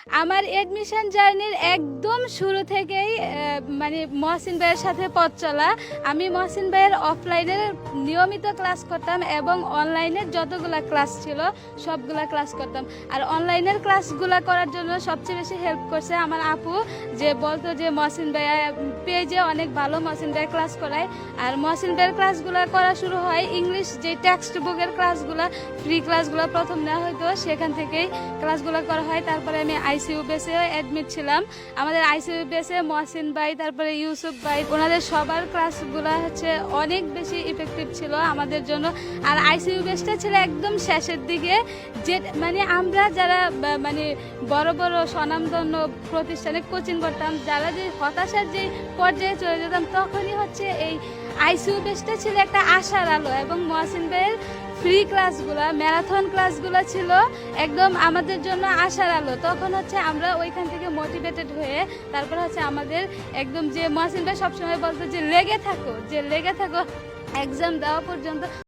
আমার এডমিশন জার্নির একদম শুরু থেকেই মানে মহসিন ভাইয়ের সাথে পথ চলা। আমি মহসিন ভাইয়ের অফলাইনের নিয়মিত ক্লাস করতাম এবং অনলাইনের যতগুলা ক্লাস ছিল সবগুলা ক্লাস করতাম। আর অনলাইনের ক্লাসগুলা করার জন্য সবচেয়ে বেশি হেল্প করছে আমার আপু, যে বলতো যে মহসিন ভাইয়া পেজে অনেক ভালো মহসিন ভাইয়ের ক্লাস করায়। আর মহসিন ভাইয়ের ক্লাসগুলো করা শুরু হয় ইংলিশ যে টেক্সট বুকের ক্লাসগুলো, ফ্রি ক্লাসগুলো প্রথম নেওয়া হয়তো সেখান থেকেই ক্লাসগুলো করা হয়। তারপরে আমি আইসিইউ বেসেও অ্যাডমিট ছিলাম। আমাদের আইসিইউ বেসে মহসিন ভাই, তারপরে ইউসুফ ভাই, ওনাদের সবার ক্লাসগুলো হচ্ছে অনেক বেশি ইফেক্টিভ ছিল আমাদের জন্য। আর আইসিইউ বেসটা ছিল একদম শেষের দিকে, যে মানে আমরা যারা মানে বড় বড় স্বনামধন্য প্রতিষ্ঠানে কোচিং করতাম, যারা যে হতাশার যে পর্যায়ে চলে যেতাম, তখনই হচ্ছে এই আইসিইউ বেসটা ছিল একটা আশার আলো। এবং মহসিন ভাইয়ের ফ্রি ক্লাসগুলো, ম্যারাথন ক্লাসগুলো ছিল একদম আমাদের জন্য আশার আলো। তখন হচ্ছে আমরা ওইখান থেকে মোটিভেটেড হয়ে তারপর হচ্ছে আমাদের একদম, যে মহসিন ভাই সবসময় বলতো যে লেগে থাকো, যে লেগে থাকো এক্সাম দেওয়া পর্যন্ত।